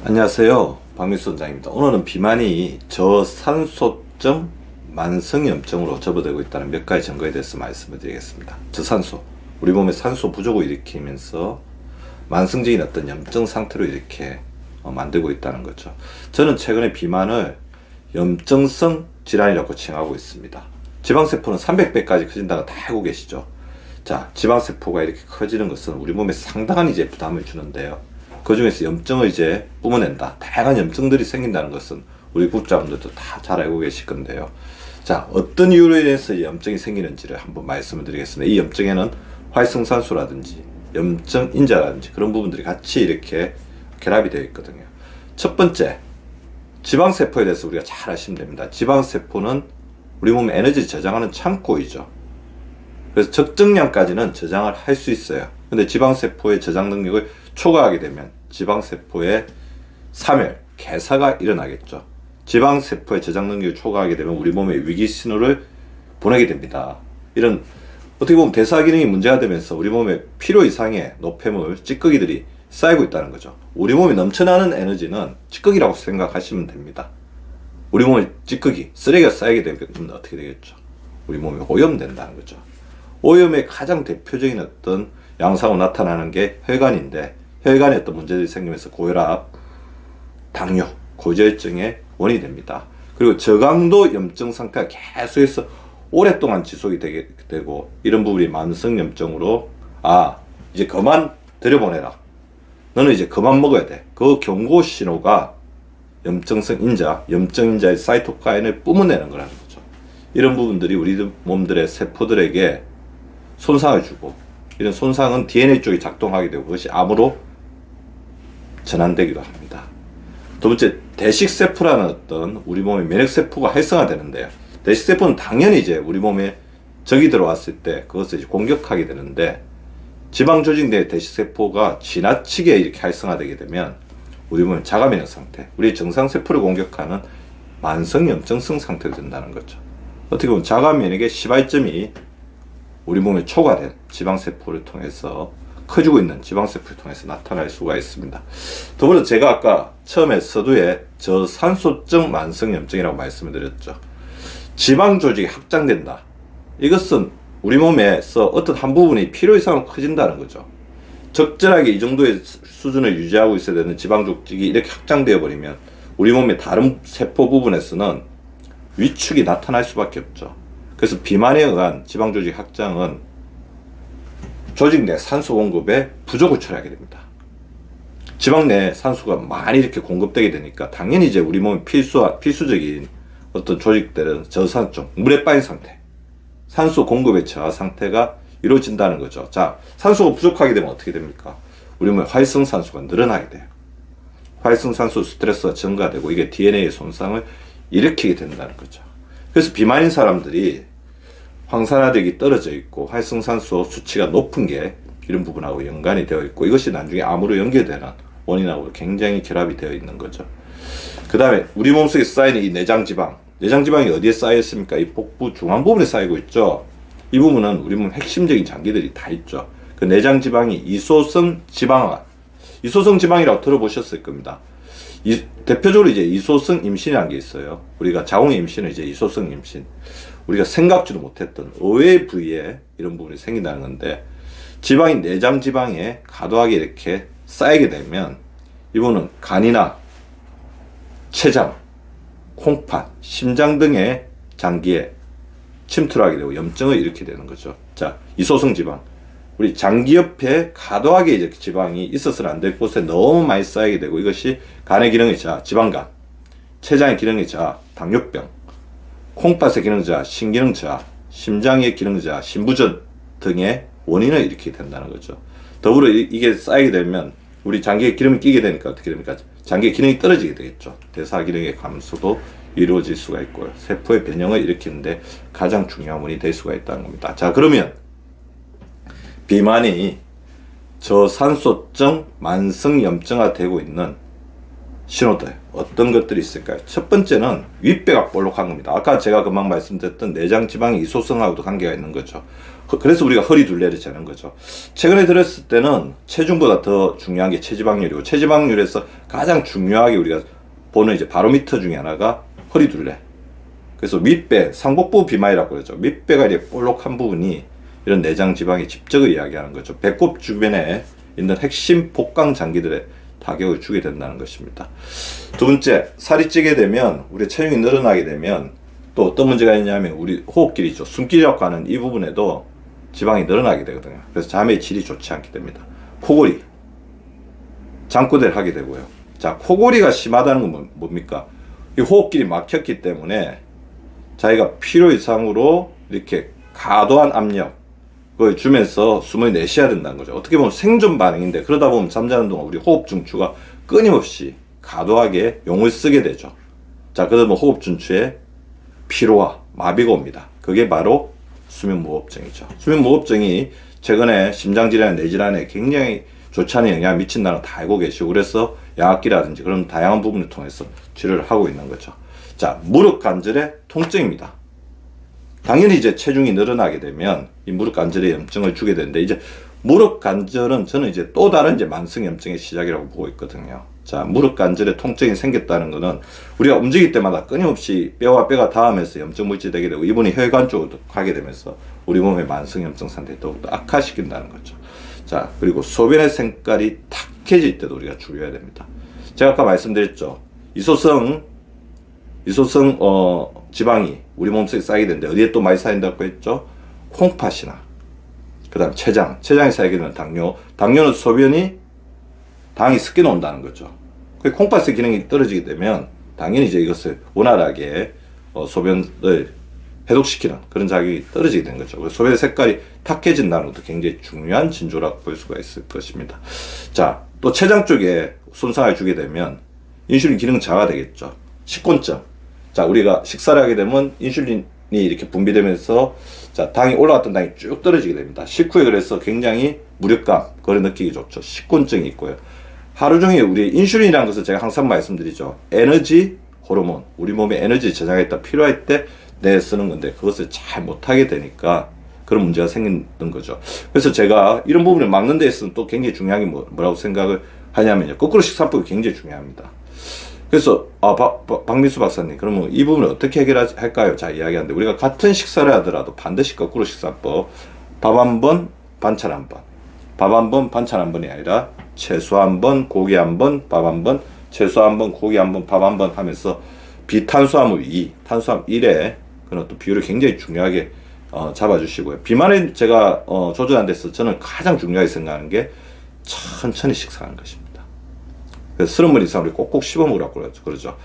안녕하세요, 박민수 원장입니다. 오늘은 비만이 저산소증 만성염증으로 접어들고 있다는 몇 가지 증거에 대해서 말씀을 드리겠습니다. 저산소, 우리 몸에 산소 부족을 일으키면서 만성적인 어떤 염증 상태로 이렇게 만들고 있다는 거죠. 저는 최근에 비만을 염증성 질환이라고 칭하고 있습니다. 지방세포는 300배까지 커진다고 다 알고 계시죠? 자, 지방세포가 이렇게 커지는 것은 우리 몸에 상당한 이제 부담을 주는데요. 그 중에서 염증을 이제 뿜어낸다. 다양한 염증들이 생긴다는 것은 우리 구독자분들도 다 잘 알고 계실 건데요. 자, 어떤 이유로 인해서 염증이 생기는지를 한번 말씀을 드리겠습니다. 이 염증에는 활성산소라든지 염증 인자라든지 그런 부분들이 같이 이렇게 결합이 되어 있거든요. 첫 번째, 지방세포에 대해서 우리가 잘 아시면 됩니다. 지방세포는 우리 몸에 에너지를 저장하는 창고이죠. 그래서 적정량까지는 저장을 할 수 있어요. 근데 지방세포의 저장 능력을 초과하게 되면 지방세포의 사멸, 개사가 일어나겠죠. 지방세포의 저장 능력을 초과하게 되면 우리 몸에 위기 신호를 보내게 됩니다. 이런 어떻게 보면 대사 기능이 문제가 되면서 우리 몸에 필요 이상의 노폐물, 찌꺼기들이 쌓이고 있다는 거죠. 우리 몸에 넘쳐나는 에너지는 찌꺼기라고 생각하시면 됩니다. 우리 몸에 찌꺼기, 쓰레기가 쌓이게 되면 어떻게 되겠죠? 우리 몸이 오염된다는 거죠. 오염의 가장 대표적인 어떤 양상으로 나타나는 게 혈관인데, 혈관에 어떤 문제들이 생기면서 고혈압, 당뇨, 고지혈증의 원인이 됩니다. 그리고 저강도 염증 상태가 계속해서 오랫동안 지속이 되게 되고, 이런 부분이 만성염증으로 이제 그만 들여보내라, 너는 이제 그만 먹어야 돼, 그 경고 신호가 염증성 인자, 염증 인자의 사이토카인을 뿜어내는 거라는 거죠. 이런 부분들이 우리 몸들의 세포들에게 손상을 주고, 이런 손상은 DNA 쪽이 작동하게 되고 그것이 암으로 전환되기도 합니다. 두 번째, 대식세포라는 어떤 우리 몸의 면역세포가 활성화되는데요. 대식세포는 당연히 이제 우리 몸에 적이 들어왔을 때 그것을 이제 공격하게 되는데, 지방조직 내 대식세포가 지나치게 이렇게 활성화되게 되면 우리 몸의 자가면역 상태, 우리 정상세포를 공격하는 만성염증성 상태가 된다는 거죠. 어떻게 보면 자가면역의 시발점이 우리 몸에 초과된 지방세포를 통해서, 커지고 있는 지방세포를 통해서 나타날 수가 있습니다. 더불어 제가 아까 처음에 서두에 저산소증 만성염증이라고 말씀을 드렸죠. 지방조직이 확장된다. 이것은 우리 몸에서 어떤 한 부분이 필요 이상으로 커진다는 거죠. 적절하게 이 정도의 수준을 유지하고 있어야 되는 지방조직이 이렇게 확장되어 버리면 우리 몸의 다른 세포 부분에서는 위축이 나타날 수밖에 없죠. 그래서 비만에 의한 지방조직 확장은 조직 내 산소 공급에 부족을 초래하게 됩니다. 지방 내 산소가 많이 이렇게 공급되게 되니까 당연히 이제 우리 몸의 필수적인 어떤 조직들은 저산증, 물에 빠진 상태, 산소 공급의 저하 상태가 이루어진다는 거죠. 자, 산소가 부족하게 되면 어떻게 됩니까? 우리 몸에 활성산소가 늘어나게 돼요. 활성산소 스트레스가 증가되고 이게 DNA의 손상을 일으키게 된다는 거죠. 그래서 비만인 사람들이 황산화력이 떨어져 있고 활성산소 수치가 높은 게 이런 부분하고 연관이 되어 있고, 이것이 나중에 암으로 연결되는 원인하고 굉장히 결합이 되어 있는 거죠. 그 다음에 우리 몸속에 쌓이는 이 내장지방이 어디에 쌓여 있습니까? 이 복부 중앙 부분에 쌓이고 있죠. 이 부분은 우리 몸 핵심적인 장기들이 다 있죠. 그 내장지방이 이소성 지방이라고 들어보셨을 겁니다. 대표적으로 이제 이소성 임신이라는 게 있어요. 우리가 자궁의 임신은 이제 이소성 임신, 우리가 생각지도 못했던 의외의 부위에 이런 부분이 생긴다는 건데, 지방이 내장 지방에 과도하게 이렇게 쌓이게 되면 이거는 간이나 췌장, 콩팥, 심장 등의 장기에 침투를 하게 되고 염증을 일으키게 되는 거죠. 자, 이소성 지방, 우리 장기 옆에 과도하게 이제 지방이 있어서는 안 될 곳에 너무 많이 쌓이게 되고, 이것이 간의 기능의 저하, 지방간, 췌장의 기능의 저하, 당뇨병, 콩팥의 기능 저하, 신기능 저하, 심장의 기능 저하, 신부전 등의 원인을 일으키게 된다는 거죠. 더불어 이게 쌓이게 되면 우리 장기에 기름이 끼게 되니까 어떻게 됩니까? 장기의 기능이 떨어지게 되겠죠. 대사 기능의 감소도 이루어질 수가 있고요. 세포의 변형을 일으키는데 가장 중요한 원인이 될 수가 있다는 겁니다. 자, 그러면 비만이 저산소증 만성염증화 되고 있는 신호들, 어떤 것들이 있을까요? 첫 번째는 윗배가 볼록한 겁니다. 아까 제가 금방 말씀드렸던 내장 지방이 이소성하고도 관계가 있는 거죠. 그래서 우리가 허리 둘레를 재는 거죠. 최근에 들었을 때는 체중보다 더 중요한 게 체지방률이고, 체지방률에서 가장 중요하게 우리가 보는 이제 바로미터 중에 하나가 허리 둘레. 그래서 윗배, 상복부 비만이라고 그러죠. 윗배가 이렇게 볼록한 부분이 이런 내장 지방의 집적을 이야기하는 거죠. 배꼽 주변에 있는 핵심 복강 장기들의 타격을 주게 된다는 것입니다. 두 번째, 살이 찌게 되면, 우리 체중이 늘어나게 되면 또 어떤 문제가 있냐면 우리 호흡길이 있죠. 숨길이라고 하는 이 부분에도 지방이 늘어나게 되거든요. 그래서 잠의 질이 좋지 않게 됩니다. 코골이, 잠꼬대를 하게 되고요. 자, 코골이가 심하다는 건 뭡니까? 이 호흡길이 막혔기 때문에 자기가 필요 이상으로 이렇게 과도한 압력 그걸 주면서 숨을 내쉬어야 된다는 거죠. 어떻게 보면 생존 반응인데, 그러다 보면 잠자는 동안 우리 호흡 중추가 끊임없이 과도하게 용을 쓰게 되죠. 자, 그러면 호흡 중추에 피로와 마비가 옵니다. 그게 바로 수면무호흡증이죠. 수면무호흡증이 최근에 심장질환, 뇌질환에 굉장히 좋지 않은 영향을 미친다는 걸 다 알고 계시고, 그래서 약기라든지 그런 다양한 부분을 통해서 치료를 하고 있는 거죠. 자, 무릎 관절의 통증입니다. 당연히 이제 체중이 늘어나게 되면 이 무릎 관절에 염증을 주게 되는데, 이제 무릎 관절은 저는 이제 또 다른 이제 만성 염증의 시작이라고 보고 있거든요. 자, 무릎 관절에 통증이 생겼다는 것은 우리가 움직일 때마다 끊임없이 뼈와 뼈가 닿으면서 염증 물질이 되게 되고, 이분이 혈관 쪽으로 가게 되면서 우리 몸의 만성 염증 상태를 더욱더 악화시킨다는 거죠. 자, 그리고 소변의 색깔이 탁해질 때도 우리가 줄여야 됩니다. 제가 아까 말씀드렸죠. 이소성 지방이 우리 몸속에 쌓이게 되는데, 어디에 또 많이 쌓인다고 했죠? 콩팥이나, 그 다음 체장에 쌓이게 되면 당뇨는 소변이 당이 습게 나온다는 거죠. 그 콩팥의 기능이 떨어지게 되면 당연히 이제 이것을 원활하게 소변을 해독시키는 그런 작용이 떨어지게 되는 거죠. 그래서 소변의 색깔이 탁해진다는 것도 굉장히 중요한 징조라고 볼 수가 있을 것입니다. 자, 또 췌장 쪽에 손상을 주게 되면 인슐린 기능 저하되겠죠. 식곤증. 자, 우리가 식사를 하게 되면 인슐린이 이렇게 분비되면서, 자, 당이 올라갔던 당이 쭉 떨어지게 됩니다. 식후에 그래서 굉장히 무력감, 그걸 느끼기 좋죠. 식곤증이 있고요. 하루 종일 우리 인슐린이라는 것을 제가 항상 말씀드리죠. 에너지 호르몬, 우리 몸에 에너지 저장했다 필요할 때 내 쓰는 건데, 그것을 잘 못하게 되니까 그런 문제가 생기는 거죠. 그래서 제가 이런 부분을 막는 데 있어서는 또 굉장히 중요한 게 뭐라고 생각을 하냐면요. 거꾸로 식사법이 굉장히 중요합니다. 그래서 박민수 박사님, 그러면 이 부분을 어떻게 해결할까요? 자, 이야기하는데, 우리가 같은 식사를 하더라도 반드시 거꾸로 식사법, 밥 한 번, 반찬 한 번, 밥 한 번, 반찬 한 번이 아니라 채소 한 번, 고기 한 번, 밥 한 번, 채소 한 번, 고기 한 번, 밥 한 번 하면서 비탄수화물 2, 탄수화물 1에 그런 또 비율을 굉장히 중요하게 잡아주시고요. 비만을 제가 조절하는 데서 저는 가장 중요하게 생각하는 게 천천히 식사하는 것입니다. 그래서 30분 이상 우리 꼭꼭 씹어 먹으라고 그러죠.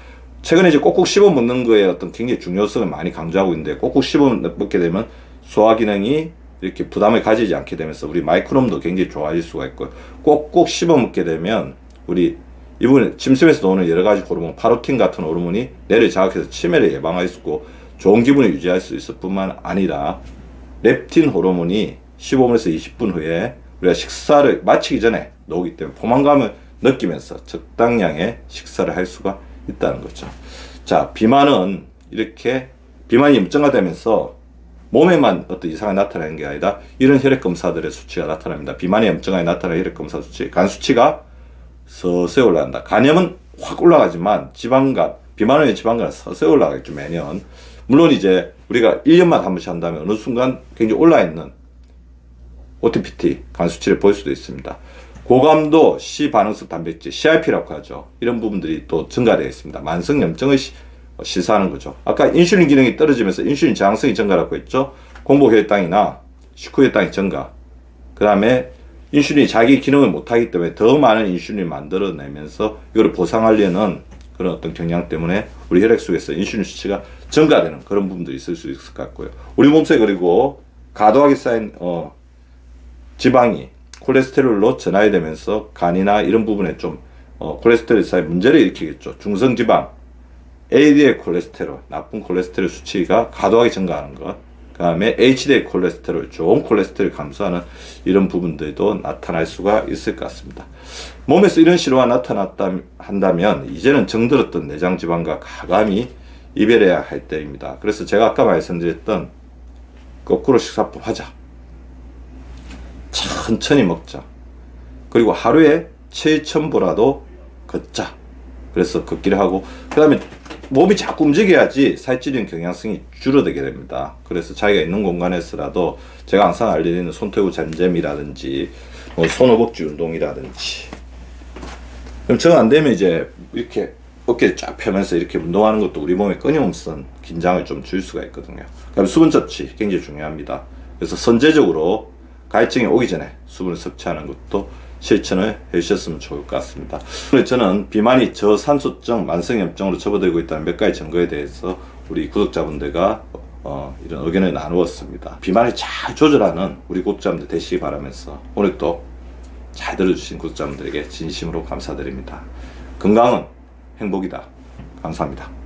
최근에 이제 꼭꼭 씹어 먹는 거에 어떤 굉장히 중요성을 많이 강조하고 있는데, 꼭꼭 씹어 먹게 되면 소화 기능이 이렇게 부담을 가지지 않게 되면서 우리 마이크롬도 굉장히 좋아질 수가 있고요. 꼭꼭 씹어 먹게 되면 우리 이 부분에 침샘에서 나오는 여러 가지 호르몬, 파로틴 같은 호르몬이 뇌를 자극해서 치매를 예방할 수 있고 좋은 기분을 유지할 수 있을 뿐만 아니라, 렙틴 호르몬이 15분에서 20분 후에 우리가 식사를 마치기 전에 나오기 때문에 포만감을 느끼면서 적당량의 식사를 할 수가 있다는 거죠. 자, 비만은 이렇게 비만이 염증화되면서 몸에만 어떤 이상이 나타나는 게 아니라 이런 혈액검사들의 수치가 나타납니다. 비만이 염증화에 나타나는 혈액검사 수치, 간 수치가 서서히 올라간다. 간염은 확 올라가지만 비만의 지방간은 서서히 올라가겠죠, 매년. 물론 이제 우리가 1년마다 한 번씩 한다면 어느 순간 굉장히 올라있는 OTPT 간 수치를 볼 수도 있습니다. 고감도 C 반응성 단백질, CRP라고 하죠. 이런 부분들이 또 증가되어 있습니다. 만성 염증을 시사하는 거죠. 아까 인슐린 기능이 떨어지면서 인슐린 저항성이 증가라고 했죠. 공복혈당이나 식후혈당이 증가. 그 다음에 인슐린이 자기 기능을 못하기 때문에 더 많은 인슐린을 만들어내면서 이걸 보상하려는 그런 어떤 경향 때문에 우리 혈액 속에서 인슐린 수치가 증가되는 그런 부분들이 있을 수 있을 것 같고요. 우리 몸속에 그리고 과도하게 쌓인 지방이 콜레스테롤로 전환이 되면서 간이나 이런 부분에 좀 콜레스테롤 쌓인 문제를 일으키겠죠. 중성지방, LDL 콜레스테롤, 나쁜 콜레스테롤 수치가 과도하게 증가하는 것, 그다음에 HDL 콜레스테롤, 좋은 콜레스테롤 감소하는 이런 부분들도 나타날 수가 있을 것 같습니다. 몸에서 이런 신호가 나타났다 한다면 이제는 정들었던 내장 지방과 가감이 이별해야 할 때입니다. 그래서 제가 아까 말씀드렸던 거꾸로 식사법 하자. 천천히 먹자. 그리고 하루에 7,000보라도 걷자. 그래서 걷기를 하고, 그 다음에 몸이 자꾸 움직여야지 살찌는 경향성이 줄어들게 됩니다. 그래서 자기가 있는 공간에서라도 제가 항상 알려드리는 손태우 잠잼이라든지 손허벅지 운동이라든지, 그럼 정 안 되면 이제 이렇게 어깨를 쫙 펴면서 이렇게 운동하는 것도 우리 몸에 끊임없는 긴장을 좀 줄 수가 있거든요. 그다음에 수분 섭취 굉장히 중요합니다. 그래서 선제적으로 가해증이 오기 전에 수분을 섭취하는 것도 실천을 해주셨으면 좋을 것 같습니다. 오늘 저는 비만이 저산소증, 만성염증으로 접어들고 있다는 몇 가지 증거에 대해서 우리 구독자분들과 이런 의견을 나누었습니다. 비만을 잘 조절하는 우리 구독자분들 되시기 바라면서 오늘 또 잘 들어주신 구독자분들에게 진심으로 감사드립니다. 건강은 행복이다. 감사합니다.